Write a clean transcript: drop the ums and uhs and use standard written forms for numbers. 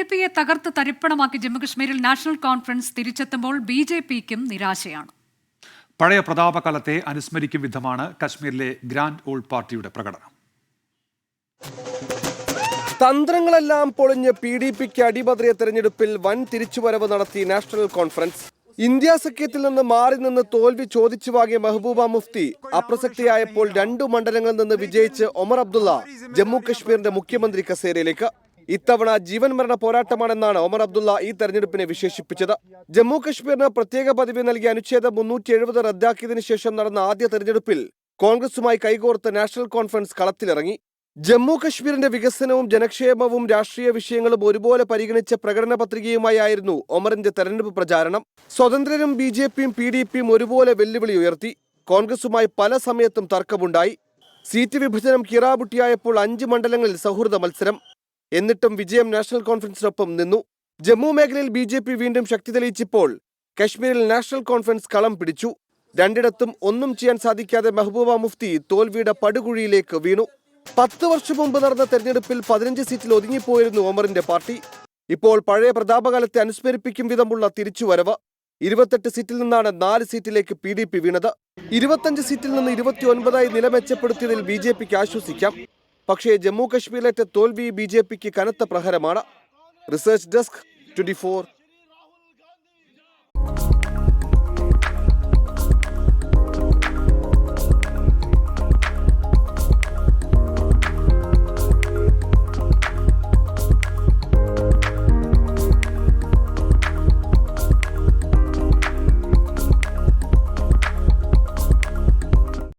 PDPയെ തകർത്ത് തരിപ്പണമാക്കി ജമ്മുകശ്മീരിൽ national conference തിരിച്ചെത്തുമ്പോൾ BJPക്കും നിരാശയാണ്. പഴയ പ്രതാപകാലത്തെ അനുസ്മരിക്കും വിധമാണ് കശ്മീരിലെ ഗ്രാൻഡ് ഓൾഡ് പാർട്ടിയുടെ പ്രകടനം. തന്ത്രങ്ങളെല്ലാം പൊളിഞ്ഞ് PDPക്ക് അടിപതറിയ തെരഞ്ഞെടുപ്പിൽ വൻ തിരിച്ചുവരവ് നടത്തി നാഷണൽ കോൺഫറൻസ്. ഇന്ത്യ സഖ്യത്തിൽ നിന്ന് മാറി നിന്ന് തോൽവി ചോദിച്ചു വാങ്ങിയ മെഹബൂബ മുഫ്തി അപ്രസക്തിയായപ്പോൾ 2 മണ്ഡലങ്ങളിൽ നിന്ന് വിജയിച്ച് ഒമർ അബ്ദുള്ള ജമ്മു കശ്മീരിന്റെ മുഖ്യമന്ത്രി കസേരയിലേക്ക്. ഇത്തവണ ജീവൻ മരണ പോരാട്ടമാണെന്നാണ് ഒമർ അബ്ദുള്ള ഈ തെരഞ്ഞെടുപ്പിനെ വിശേഷിപ്പിച്ചത്. ജമ്മു കശ്മീരിന് പ്രത്യേക പദവി നൽകിയ അനുച്ഛേദം 370 റദ്ദാക്കിയതിനു ശേഷം നടന്ന ആദ്യ തെരഞ്ഞെടുപ്പിൽ കോൺഗ്രസുമായി കൈകോർത്ത് നാഷണൽ കോൺഫറൻസ് കളത്തിലിറങ്ങി. ജമ്മു കശ്മീരിന്റെ വികസനവും ജനക്ഷേമവും രാഷ്ട്രീയ വിഷയങ്ങളും ഒരുപോലെ പരിഗണിച്ച പ്രകടന പത്രികയുമായിരുന്നു ഒമറിന്റെ തെരഞ്ഞെടുപ്പ് പ്രചാരണം. സ്വതന്ത്രരും BJPയും PDPയും ഒരുപോലെ വെല്ലുവിളി ഉയർത്തി. കോൺഗ്രസുമായി പല സമയത്തും തർക്കമുണ്ടായി. സീറ്റ് വിഭജനം കീറാബുട്ടിയായപ്പോൾ 5 മണ്ഡലങ്ങളിൽ സൗഹൃദ മത്സരം. എന്നിട്ടും വിജയം നാഷണൽ കോൺഫറൻസിനൊപ്പം നിന്നു. ജമ്മു മേഖലയിൽ BJP വീണ്ടും ശക്തി തെളിയിച്ചപ്പോൾ കശ്മീരിൽ നാഷണൽ കോൺഫറൻസ് കളം പിടിച്ചു. രണ്ടിടത്തും ഒന്നും ചെയ്യാൻ സാധിക്കാതെ മെഹബൂബ മുഫ്തി തോൽവിയുടെ പടുകുഴിയിലേക്ക് വീണു. 10 വർഷം മുമ്പ് നടന്ന തെരഞ്ഞെടുപ്പിൽ 15 സീറ്റിൽ ഒതുങ്ങിപ്പോയിരുന്നു ഒമറിന്റെ പാർട്ടി. ഇപ്പോൾ പഴയ പ്രതാപകാലത്തെ അനുസ്മരിപ്പിക്കും വിധമുള്ള തിരിച്ചുവരവ്. 28 സീറ്റിൽ നിന്നാണ് 4 സീറ്റിലേക്ക് PDP വീണത്. 25 സീറ്റിൽ നിന്ന് 29ആയി നില മെച്ചപ്പെടുത്തിയതിൽ BJPക്ക് ആശ്വസിക്കാം. പക്ഷേ ജമ്മു കശ്മീരിലേറ്റ തോൽവി BJPക്ക് കനത്ത പ്രഹരമാണ്. Research desk 24.